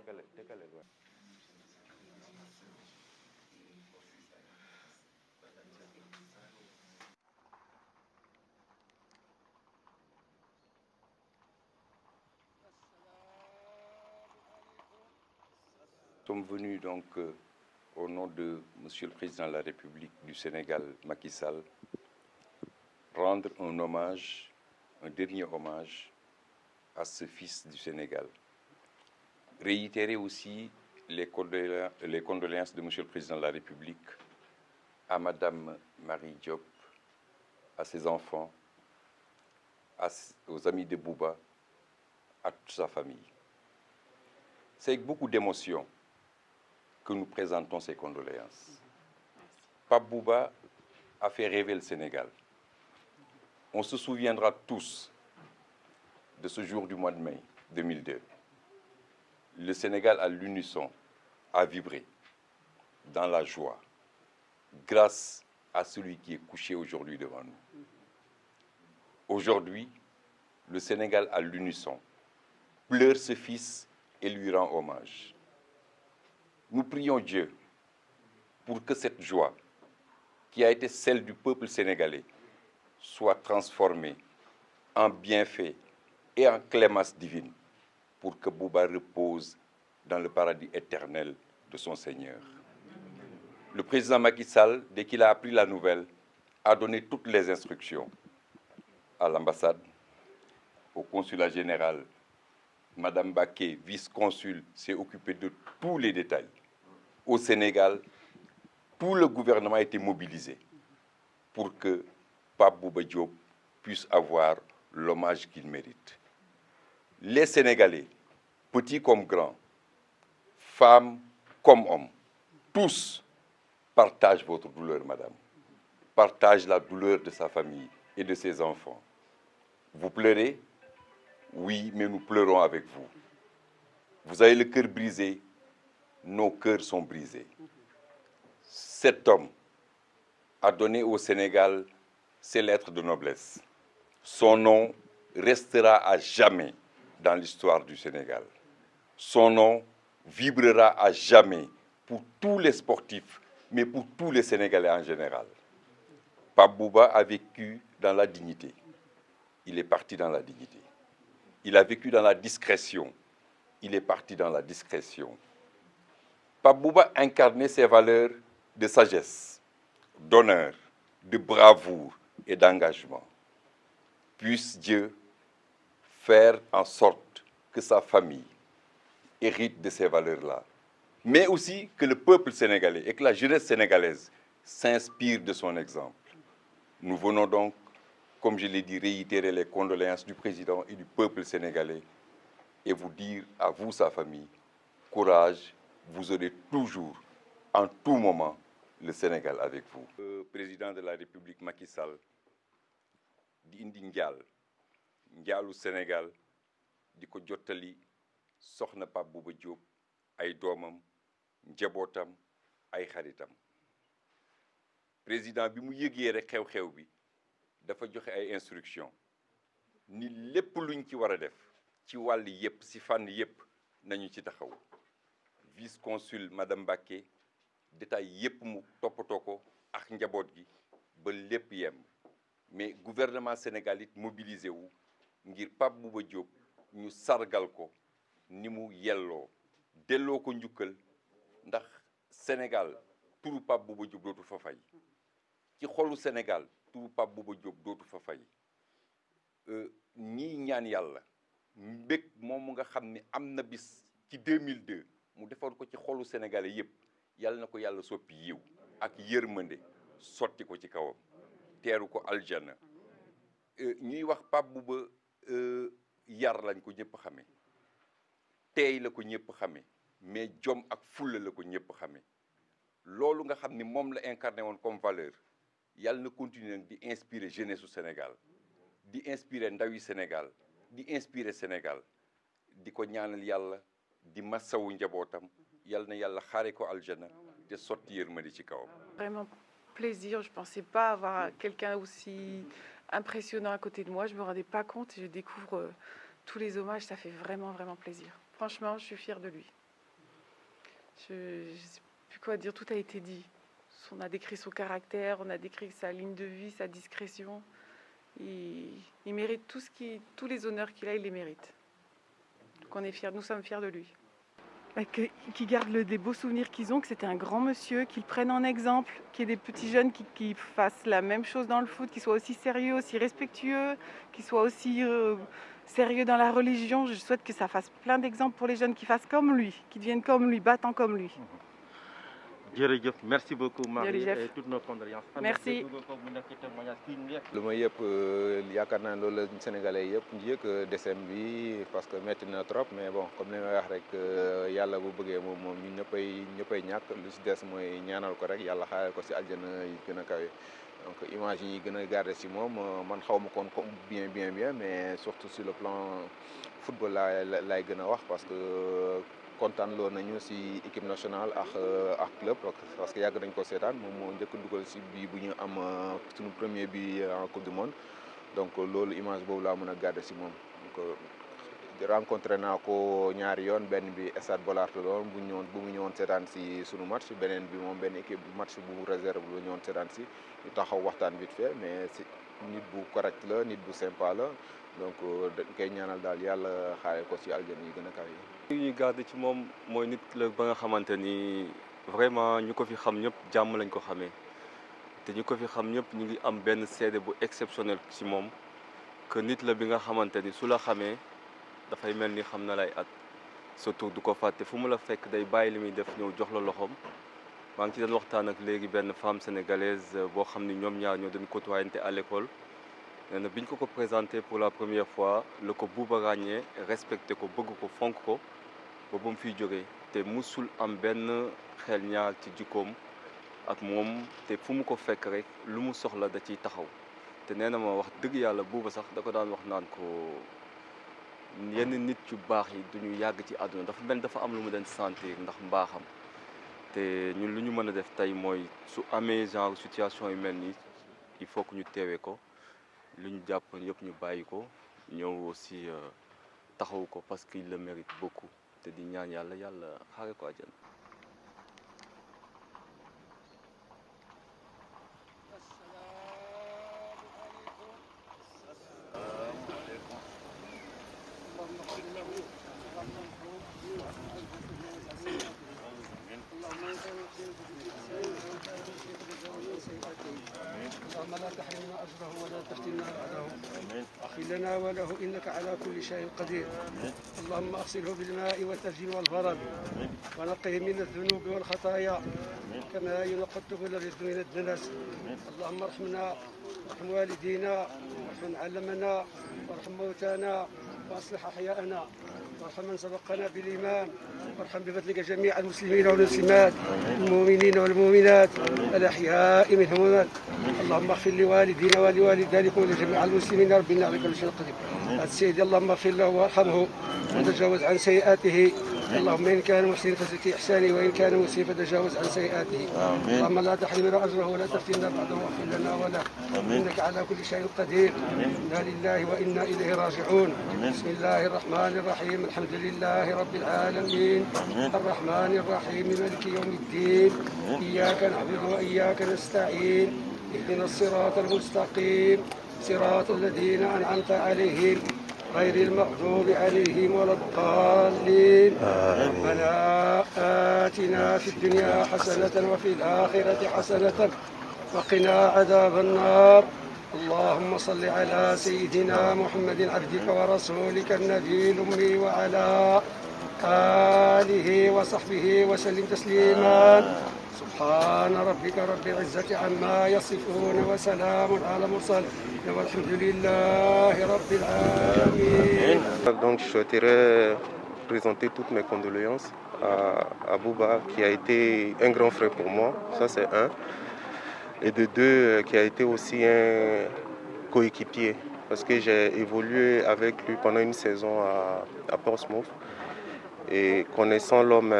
Nous sommes venus donc au nom de Monsieur le Président de la République du Sénégal, Macky Sall, rendre un hommage, un dernier hommage à ce fils du Sénégal. Réitérer aussi les condoléances de Monsieur le Président de la République à Madame Marie Diop, à ses enfants, aux amis de Bouba, à toute sa famille. C'est avec beaucoup d'émotion que nous présentons ces condoléances. Pape Bouba a fait rêver le Sénégal. On se souviendra tous de ce jour du mois de mai 2002. Le Sénégal à l'unisson a vibré dans la joie grâce à celui qui est couché aujourd'hui devant nous. Aujourd'hui, le Sénégal à l'unisson pleure ce fils et lui rend hommage. Nous prions Dieu pour que cette joie qui a été celle du peuple sénégalais soit transformée en bienfait et en clémence divine pour que Bouba repose dans le paradis éternel de son Seigneur. Le président Macky Sall, dès qu'il a appris la nouvelle, a donné toutes les instructions à l'ambassade, au consulat général. Madame Baké, vice-consul, s'est occupée de tous les détails. Au Sénégal, tout le gouvernement a été mobilisé pour que Pape Bouba Diop puisse avoir l'hommage qu'il mérite. Les Sénégalais, petits comme grands, femmes comme hommes, tous partagent votre douleur, madame. Partagent la douleur de sa famille et de ses enfants. Vous pleurez? Oui, mais nous pleurons avec vous. Vous avez le cœur brisé, nos cœurs sont brisés. Cet homme a donné au Sénégal ses lettres de noblesse. Son nom restera à jamais dans l'histoire du Sénégal. Son nom vibrera à jamais pour tous les sportifs, mais pour tous les Sénégalais en général. Pape Bouba a vécu dans la dignité. Il est parti dans la dignité. Il a vécu dans la discrétion. Il est parti dans la discrétion. Pape Bouba incarnait ses valeurs de sagesse, d'honneur, de bravoure et d'engagement. Puisse Dieu faire en sorte que sa famille hérite de ces valeurs-là, mais aussi que le peuple sénégalais et que la jeunesse sénégalaise s'inspire de son exemple. Nous venons donc, comme je l'ai dit, réitérer les condoléances du président et du peuple sénégalais et vous dire à vous, sa famille, courage, vous aurez toujours, en tout moment, le Sénégal avec vous. Le président de la République Macky Sall di indi njaalu Sénégal di ko jottali soxna Pape Bouba Diop ay doomam njabootam ay xaritam président bi mu yëgee rek xew-xew bi dafa joxe ay instructions ni lépp luñ ci war a def ci wàll yépp ci fànn yépp nañu ci taxaw vice-consul madame Mbacké détail yépp mu toppatoo ko ak njaboot gi ba lépp yem mais gouvernement Sénégal it mobilisé wu ngir Pape Bouba Diop ñu sargal ko ni mu yelloo delloo ko njukkal ndax Sénégal turu Pape Bouba Diop dootu fa fay ci xolu Sénégal turu Pape Bouba Diop dootu fa fay ñii ñaan yàlla mbég moom nga xam ne am na bis ci 2002 mu defoon ko ci xolu sénégalais yépp yàlla na ko yàlla soppi yiw ak yërmande sotti ko ci kawam teeru ko aljana ñuy wax Pape Bouba yar lañ ko ñëpp xame teey la ko ñëpp xame mais jom ak fulla la ko ñëpp xame loolu nga xam ni moom la incarné woon comme valeur yàlla na continuer di inspirer jeunesse su Sénégal di inspirer ndawi Sénégal di inspirer Sénégal di ko ñaanal yàlla di massawu njabootam yàlla na yàlla xaare ko aljana te sotti yërmande ci kawam. Vraiment plaisir, je pensais pas avoir quelqu'un aussi impressionnant à côté de moi, je me rendais pas compte et je découvre tous les hommages, ça fait vraiment plaisir. Franchement, je suis fière de lui. Je ne sais plus quoi dire, tout a été dit. On a décrit son caractère, on a décrit sa ligne de vie, sa discrétion. Il mérite tous les honneurs qu'il a, il les mérite. Donc on est fiers, nous sommes fiers de lui. Qu'ils gardent des beaux souvenirs qu'ils ont, que c'était un grand monsieur, qu'ils prennent en exemple, qu'il y ait des petits jeunes qui fassent la même chose dans le foot, qu'ils soient aussi sérieux, aussi respectueux, qu'ils soient aussi sérieux dans la religion. Je souhaite que ça fasse plein d'exemples pour les jeunes qui fassent comme lui, qui deviennent comme lui, battant comme lui. jërëjëf merci beaucoup Marie jërëjëf et toutes nos condoléances. merci. lu ma yëpp yaakaar naa loolu la sénégalais yëpp njëkk décembre bi parce que métti na trop mais bon comme li may wax rek yàlla bu bëggee moom ñun ñëppay ñàkk lu si des mooy ñaanal ko rek yàlla xaaral ko si aljana yi gën a kawe. Donc image yi gën a garder si moom man xaw ma koon bien mais surtout sur le plan football laay gën a wax parce que kontaan loo nañu si équipe nationale ak club parce que yàgg nañ ko seetaan moom moo njëkk dugal si bii bu ñu am suñu premier bi en coupe du monde donc loolu image boobu laa mën a garder si moom. Donc rencontré naa ko ñaari yoon benn bi stade Bollaert la doon bu mu ñëwoon seetaan si sunu match beneen bi moom benn équipe match bu réserve la ñëwoon seetaan si ñu taxaw waxtaan vite fait mais si nit bu correct la nit bu sympa la donc dañ koy ñaanal daal yàlla xaare ko si aljana yi gën a kaw yi. li ñuy garder ci moom mooy nit la ba nga xamante ni vraiment ñu ko fi xam ñëpp jàmm lañ ko xamee te ñu ko fi xam ñëpp ñu ngi am benn seede bu exceptionnel ci moom que nit la bi nga xamante ni su la xamee dafay mel ni xam na lay at surtout du ko fàtte fu mu la fekk day bàyyi li muy def ñëw jox la loxoom. maa ngi ci doon waxtaan ak léegi benn femme sénégalaise boo xam ni ñoom ñaar ñoo doon côtoyante à l'école nee na biñ ko présenté pour la première fois la ko buuba ràññee respecté ko bëgg ko fonk ko ba mu fiy jógee te musul am benn xel ñaar ci jikkoom ak moom te fu mu ko fekk rek lu mu soxla da ciy taxaw te nee na ma wax dëgg yàlla buuba sax da ko daan wax naan ko yenn nit yu baax yi duñu yàgg ci àdduna dafa mel dafa am lu mu den sentir ndax mbaaxam te ñun lu ñu mën a def tey mooy su amee genre situation yu mel nii il faut que ñu teewee ko lu ñu jàpp yëpp ñu bàyyi ko ñëw aussi taxaw ko parce qu'il le mérite beaucoup te di ñaan yàlla xaare ko àjjana. اللهم لا تحرمنا أجره ولا تفتنا بعده اغفر لنا وله إنك على كل شيء قدير. اللهم اغسله بالماء والثلج والبرد ونقه من الذنوب والخطايا كما ينقى الثلج من الدنس. اللهم ارحمنا وارحم والدينا وارحم علمنا وارحم موتانا واصلح احياءنا وارحم من سبقنا بالايمان وارحم بفضلك جميع المسلمين والمسلمات المؤمنين والمؤمنات الاحياء منهم والاموات. اللهم اغفر لوالدينا ولوالديكم ولجميع المسلمين رب على كل شيء قدير. السيد اللهم اغفر له وارحمه وتجاوز عن سيئاته. اللهم ان كان محسنا فزد في احسانه وان كان مسيئا فتجاوز عن سيئاته. اللهم لا تحرمنا اجره ولا تفتنا بعده واغفر لنا وله انك على كل شيء قدير. انا لله وانا اليه راجعون. بسم الله الرحمن الرحيم الحمد لله رب العالمين الرحمن الرحيم مالك يوم الدين اياك نعبد واياك نستعين اهدنا الصراط المستقيم صراط الذين انعمت عليهم غير المغضوب عليهم ولا الضالين. ربنا آتنا في الدنيا حسنة وفي الآخرة حسنة وقنا عذاب النار. اللهم صل على سيدنا محمد عبدك ورسولك النبي الأمي وعلى آله وصحبه وسلم تسليما. سبحان ربك رب العزة عما يصفون وسلام على المرسلين والحمد لله رب العالمين. Donc je souhaiterais présenter toutes mes condoléances à Bouba qui a été un grand frère pour moi, ça c'est un. Et de deux, qui a été aussi un coéquipier parce que j'ai évolué avec lui pendant une saison à Portsmouth. Et connaissant l'homme,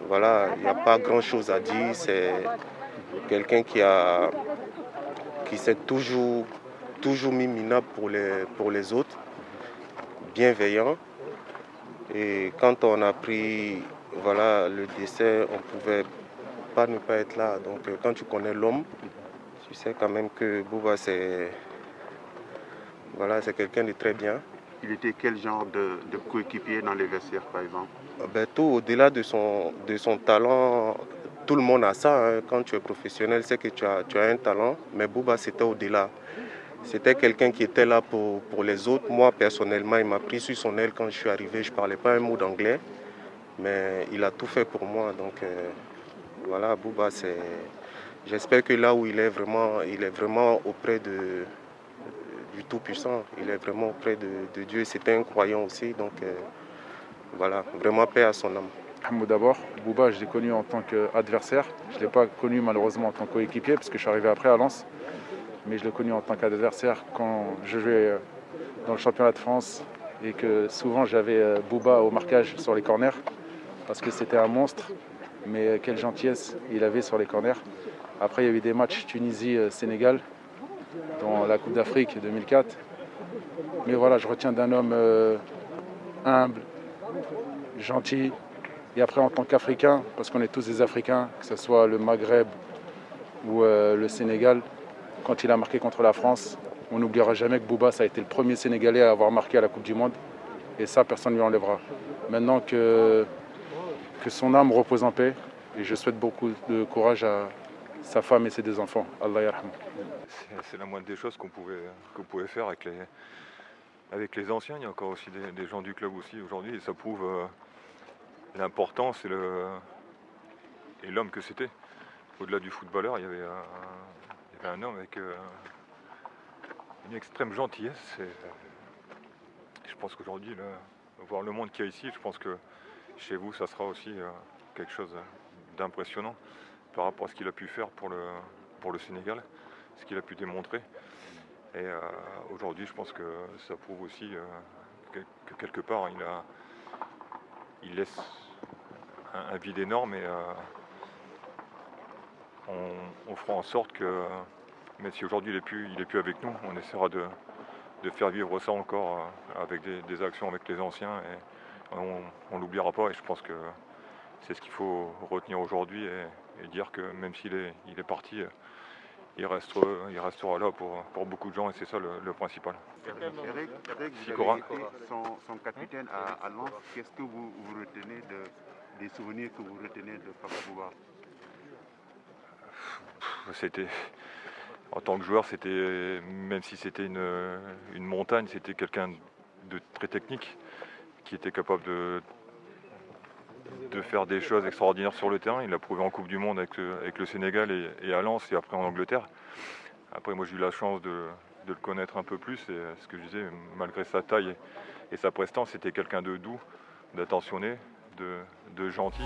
voilà, il n'y a pas grand-chose à dire. C'est quelqu'un qui s'est toujours mis minable pour les autres, bienveillant. Et quand on a pris voilà, le décès, on ne pouvait pas ne pas être là. Donc quand tu connais l'homme, tu sais quand même que Bouba, c'est quelqu'un de très bien. Il était quel genre de coéquipier dans les vestiaires, par exemple? Tout au-delà de son talent, tout le monde a ça. Hein. Quand tu es professionnel, c'est que tu as un talent, mais Bouba, c'était au-delà. C'était quelqu'un qui était là pour les autres. Moi, personnellement, il m'a pris sur son aile quand je suis arrivé. Je ne parlais pas un mot d'anglais, mais il a tout fait pour moi. Donc voilà, Bouba, j'espère que là où il est vraiment auprès du Tout-Puissant. Il est vraiment auprès de Dieu. C'était un croyant aussi. Donc voilà, vraiment paix à son âme. D'abord, Bouba, je l'ai connu en tant qu'adversaire. Je ne l'ai pas connu malheureusement en tant que coéquipier parce que je suis arrivé après à Lens. Mais je l'ai connu en tant qu'adversaire quand je jouais dans le championnat de France et que souvent j'avais Bouba au marquage sur les corners parce que c'était un monstre, mais quelle gentillesse il avait sur les corners. Après, il y a eu des matchs Tunisie-Sénégal dans la Coupe d'Afrique 2004. Mais voilà, je retiens d'un homme humble, gentil. Et après, en tant qu'Africain, parce qu'on est tous des Africains, que ce soit le Maghreb ou le Sénégal, quand il a marqué contre la France, on n'oubliera jamais que Bouba, ça a été le premier Sénégalais à avoir marqué à la Coupe du Monde. Et ça, personne ne lui enlèvera. Maintenant que son âme repose en paix, et je souhaite beaucoup de courage à sa femme et ses 2 enfants. Allah yarham. C'est la moindre des choses qu'on pouvait faire avec les anciens. Il y a encore aussi des gens du club aussi aujourd'hui. Et ça prouve l'importance et l'homme que c'était. Au-delà du footballeur, il y avait un homme avec une extrême gentillesse. Je pense qu'aujourd'hui, voir le monde qu'il y a ici, je pense que chez vous, ça sera aussi quelque chose d'impressionnant par rapport à ce qu'il a pu faire pour le Sénégal, ce qu'il a pu démontrer. Et aujourd'hui, je pense que ça prouve aussi que quelque part, il laisse un vide énorme et on fera en sorte que, même si aujourd'hui il est plus avec nous, on essaiera de faire vivre ça encore avec des actions avec les anciens et on l'oubliera pas. Et je pense que c'est ce qu'il faut retenir aujourd'hui et dire que même s'il est parti, il restera là pour beaucoup de gens et c'est ça le principal. Eric, vous avez été son capitaine à Lens. Qu'est-ce que vous retenez des souvenirs que vous retenez de Papa Bouba? En tant que joueur, même si c'était une montagne, c'était quelqu'un de très technique, qui était capable de faire des choses extraordinaires sur le terrain. Il l'a prouvé en Coupe du Monde avec le Sénégal et à Lens et après en Angleterre. Après, moi j'ai eu la chance de le connaître un peu plus et ce que je disais, malgré sa taille et sa prestance, c'était quelqu'un de doux, d'attentionné, de gentil.